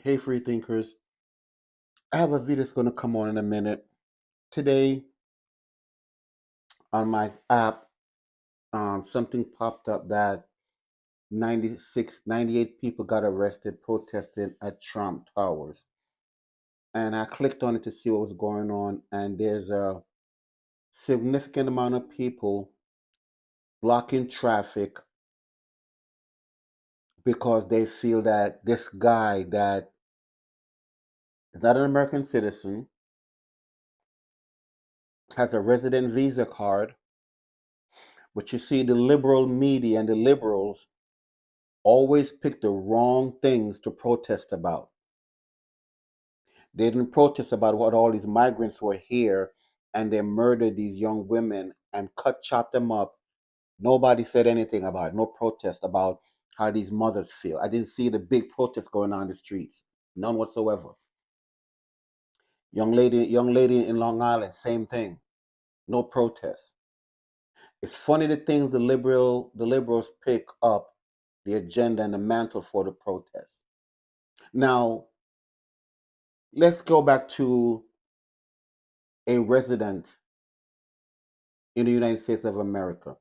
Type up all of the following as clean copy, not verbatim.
Hey, free thinkers. I have a video that's going to come on in a minute. Today on my app, something popped up that 98 people got arrested protesting at Trump Towers. And I clicked on it to see what was going on. And there's a significant amount of people blocking traffic because they feel that this guy that is not an American citizen, has a resident visa card. But you see, the liberal media and the liberals always pick the wrong things to protest about. They didn't protest about what all these migrants were here and they murdered these young women and chop them up. Nobody said anything about it. No protest about how these mothers feel. I didn't see the big protest going on in the streets. None whatsoever. Young lady in Long Island, same thing. No protest. It's funny the things the liberals pick up the agenda and the mantle for the protest. Now, let's go back to a resident in the United States of America.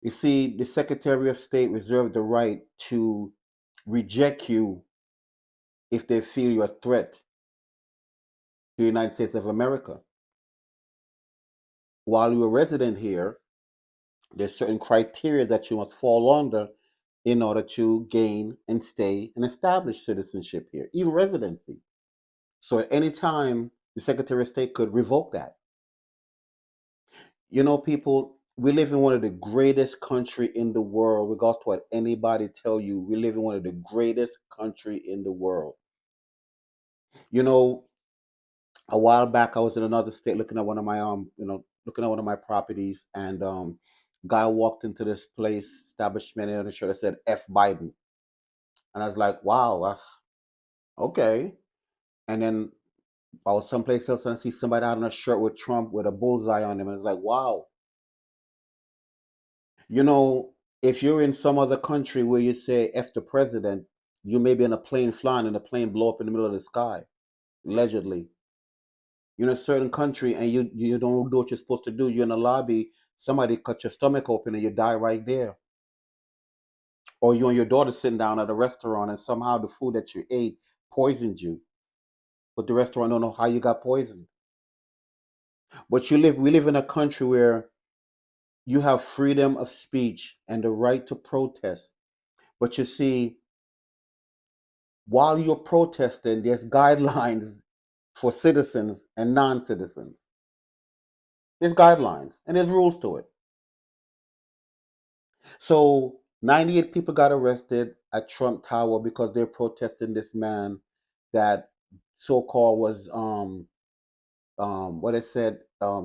You see, the Secretary of State reserved the right to reject you if they feel you're a threat to the United States of America. While you're a resident here, there's certain criteria that you must fall under in order to gain and stay and establish citizenship here, even residency. So at any time, the Secretary of State could revoke that. People, we live in one of the greatest country in the world, regardless to what anybody tell you. We live in one of the greatest country in the world. You know, a while back I was in another state looking at looking at one of my properties, and guy walked into this place establishment and on the shirt that said F Biden. And I was like, wow, that's okay. And then I was someplace else and I see somebody out on a shirt with Trump with a bullseye on him. And it's like, wow. You know, if you're in some other country where you say F the president, you may be in a plane flying and the plane blow up in the middle of the sky, allegedly. You're in a certain country and you don't do what you're supposed to do. You're in a lobby, somebody cut your stomach open and you die right there. Or you and your daughter sitting down at a restaurant and somehow the food that you ate poisoned you, but the restaurant don't know how you got poisoned. But we live in a country where you have freedom of speech and the right to protest. But you see, while you're protesting, there's guidelines for citizens and non-citizens. There's guidelines and there's rules to it. So 98 people got arrested at Trump Tower because they're protesting this man that so-called was what I said,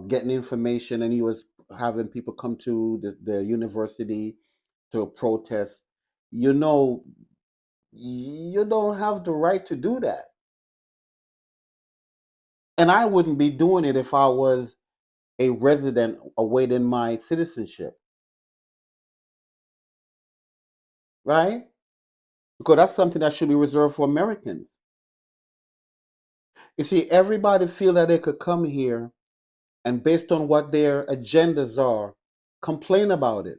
getting information, and he was having people come to the university to protest. You know, you don't have the right to do that. And I wouldn't be doing it if I was a resident awaiting my citizenship, right? Because that's something that should be reserved for Americans. You see, everybody feel that they could come here and based on what their agendas are, complain about it.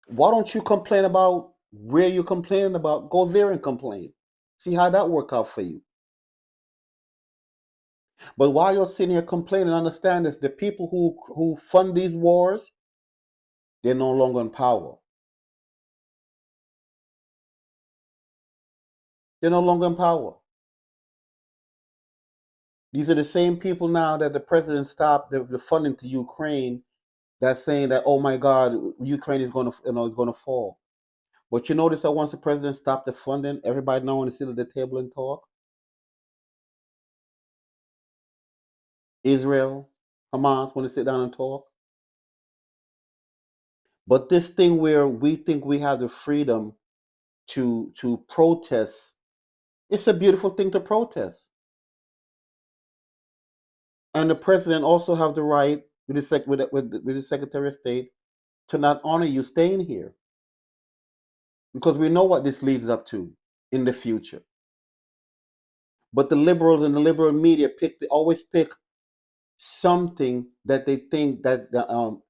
Why don't you complain about where you're complaining about? Go there and complain. See how that work out for you. But while you're sitting here complaining, understand this: the people who fund these wars, they're no longer in power. They're no longer in power. These are the same people now that the president stopped the funding to Ukraine. That's saying that, oh my God, Ukraine is going to is going to fall. But you notice that once the president stopped the funding, everybody now want to sit at the table and talk. Israel, Hamas want to sit down and talk. But this thing where we think we have the freedom to protest, it's a beautiful thing to protest. And the president also have the right with with the Secretary of State to not honor you staying here. because we know what this leads up to in the future. But the liberals and the liberal media always pick something that they think that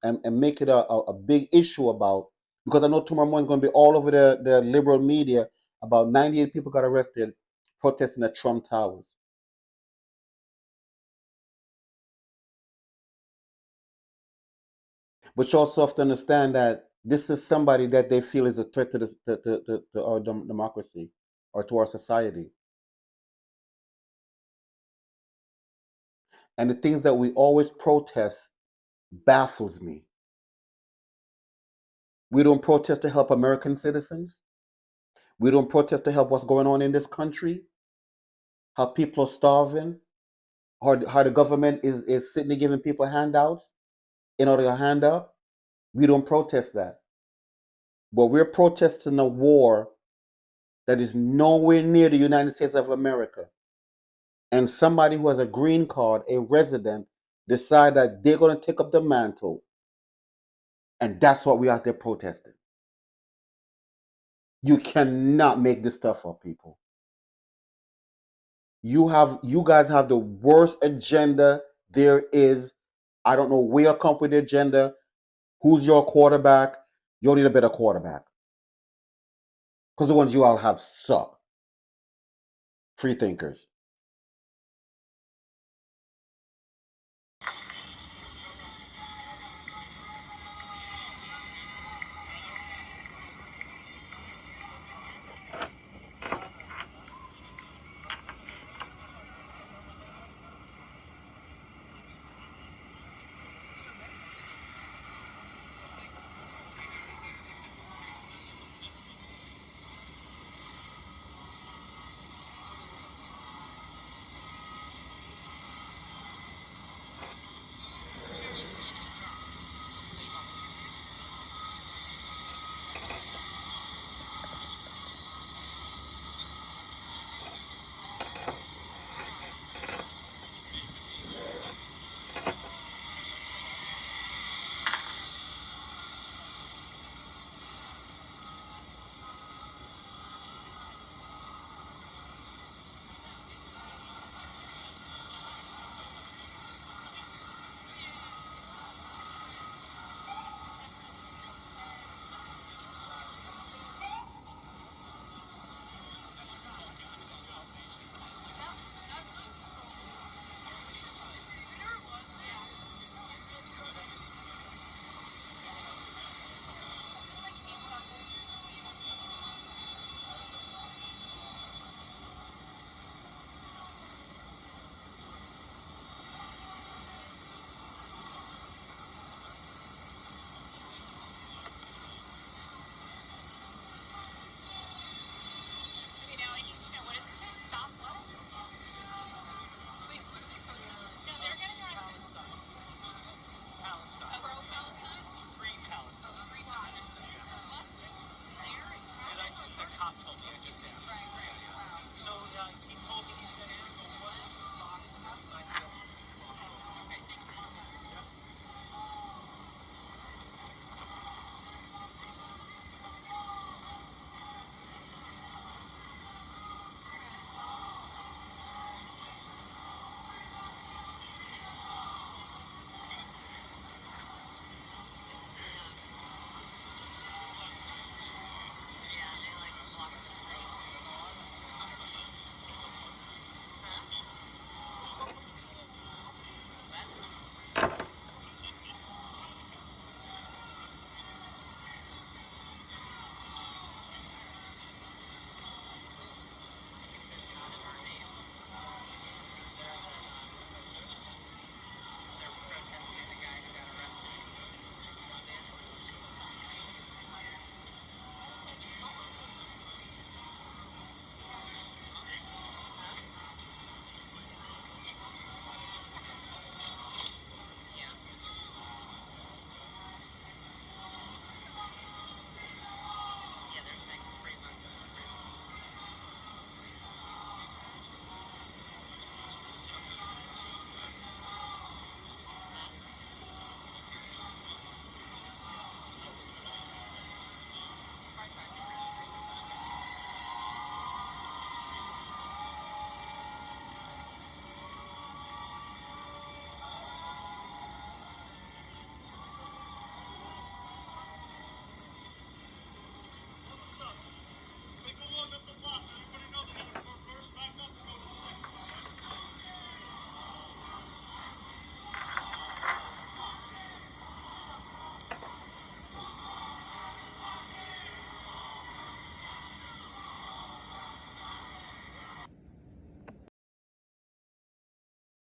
and make it a big issue about, because I know tomorrow morning is going to be all over the liberal media about 98 people got arrested protesting at Trump Towers. But you also have to understand that this is somebody that they feel is a threat to, to our democracy or to our society. And the things that we always protest baffles me. We don't protest to help American citizens. We don't protest to help what's going on in this country, how people are starving, how the government is sitting there giving people handouts in order to hand up. We don't protest that. But we're protesting a war that is nowhere near the United States of America. And somebody who has a green card, a resident, decide that they're going to take up the mantle. And that's what we're out there protesting. You cannot make this stuff up, people. You guys have the worst agenda there is. I don't know where you come up with the agenda. Who's your quarterback? You'll need a better quarterback. Because the ones you all have suck. Free thinkers.